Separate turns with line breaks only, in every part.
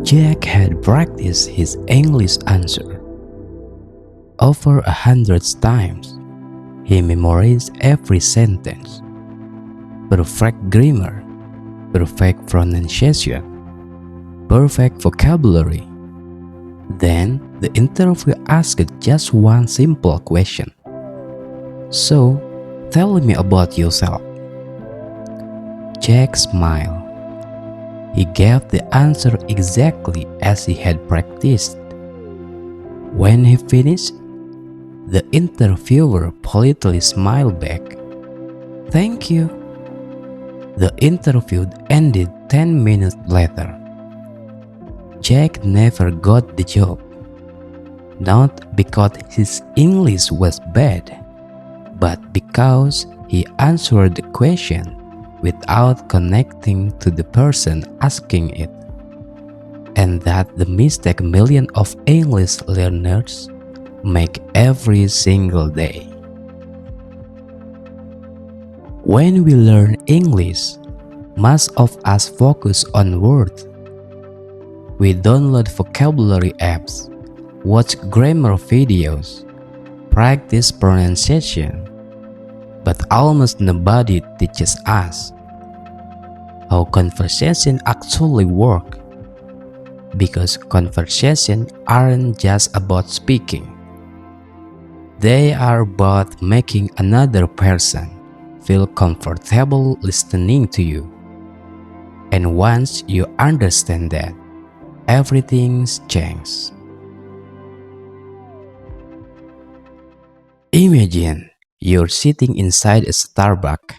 Jack had practiced his English answer over 100 times. He memorized every sentence, perfect grammar, perfect pronunciation, perfect vocabulary. Then the interviewer asked just one simple question. So, tell me about yourself. Jack smiled. He gave the answer exactly as he had practiced. When he finished, the interviewer politely smiled back. Thank you. The interview ended 10 minutes later. Jack never got the job, not because his English was bad, but because he answered the question without connecting to the person asking it. And that the mistake millions of English learners make every single day. When we learn English, most of us focus on words. We download vocabulary apps, watch grammar videos, practice pronunciation, but almost nobody teaches us how conversation actually work. Because conversations aren't just about speaking. They are about making another person feel comfortable listening to you. And once you understand that, everything's changed. Imagine you're sitting inside a Starbucks.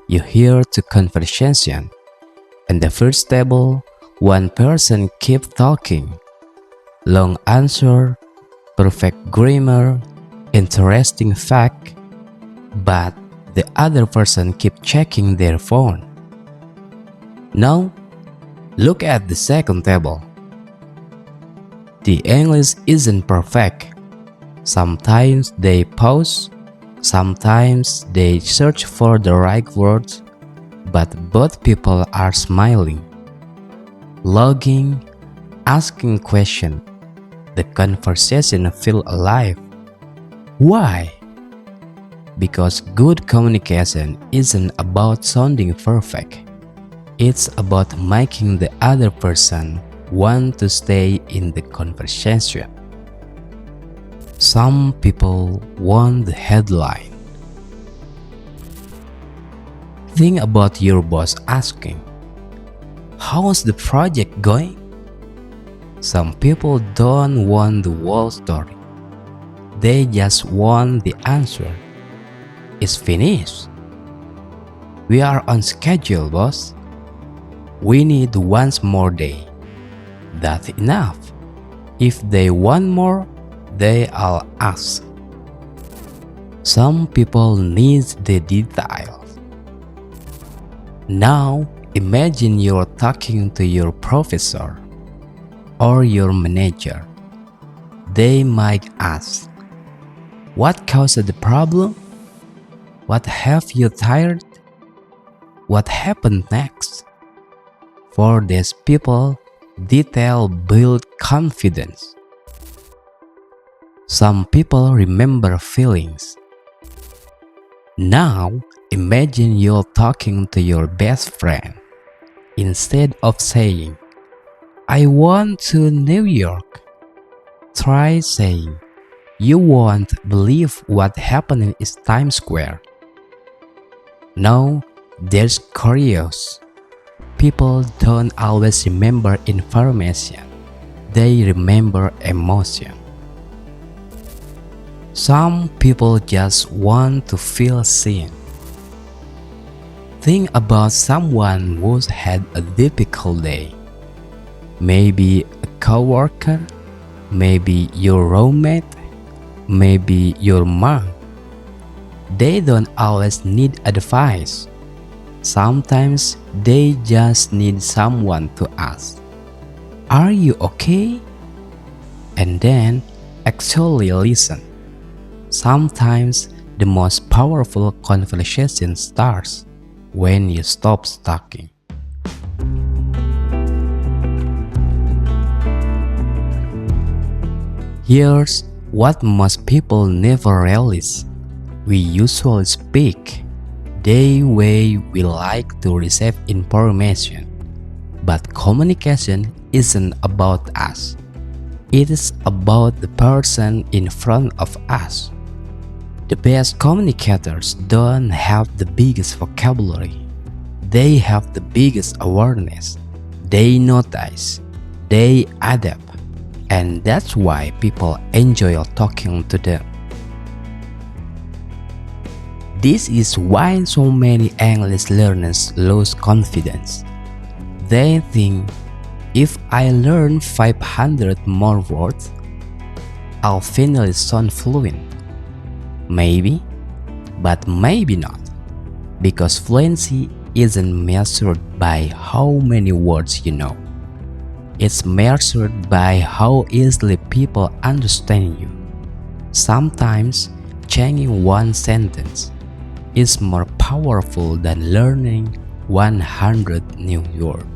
You hear the conversation. And the first table, one person keeps talking. Long answer, perfect grammar, interesting fact. But the other person keeps checking their phone. Now, look at the second table. The English isn't perfect. Sometimes they pause, sometimes they search for the right words, but both people are smiling, logging, asking questions. The conversation feels alive. Why? Because good communication isn't about sounding perfect. It's about making the other person want to stay in the conversation. Some people want the headline. Think about your boss asking, "How's the project going?" Some people don't want the whole story. They just want the answer. It's finished. We are on schedule, boss. We need one more day. That's enough. If they want more, they'll ask. Some people need the details. Now, imagine you're talking to your professor or your manager. They might ask, "What caused the problem? What have you tired? What happened next?" For these people, detail builds confidence. Some people remember feelings. Now, imagine you're talking to your best friend. Instead of saying, "I want to New York," try saying, "You won't believe what happened in Times Square." Now, there's curious. People don't always remember information. They remember emotion. Some people just want to feel seen. Think about someone who's had a difficult day. Maybe a coworker, maybe your roommate, maybe your mom. They don't always need advice. Sometimes they just need someone to ask, "Are you okay?" And then actually listen. Sometimes the most powerful conversation starts when you stop talking. Here's what most people never realize. We usually speak the way we like to receive information. But communication isn't about us. It is about the person in front of us. The best communicators don't have the biggest vocabulary. They have the biggest awareness. They notice. They adapt. And that's why people enjoy talking to them. This is why so many English learners lose confidence. They think, if I learn 500 more words, I'll finally sound fluent. Maybe, but maybe not. Because fluency isn't measured by how many words you know. It's measured by how easily people understand you. Sometimes changing one sentence is more powerful than learning 100 new words.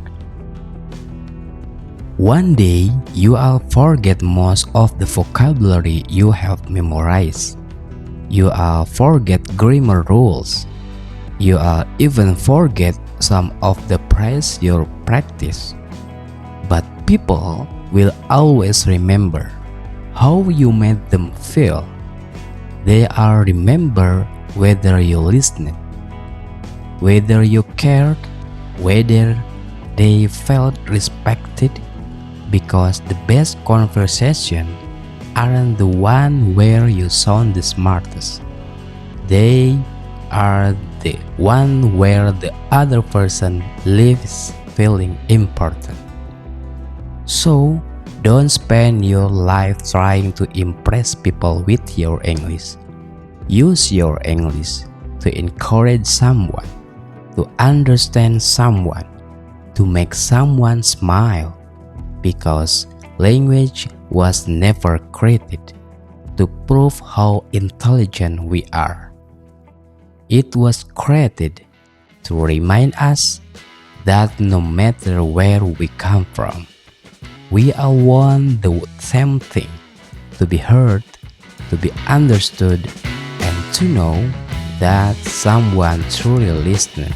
One day, you will forget most of the vocabulary you have memorized. You will forget grammar rules. You will even forget some of the praise you practice. But people will always remember how you made them feel. They will remember whether you listened, whether you cared, whether they felt respected, because the best conversations aren't the one where you sound the smartest. They are the one where the other person leaves feeling important. So, don't spend your life trying to impress people with your English. Use your English to encourage someone, to understand someone, to make someone smile, because language was never created to prove how intelligent we are. It was created to remind us that no matter where we come from, we all want the same thing: to be heard, to be understood, and to know that someone truly listened.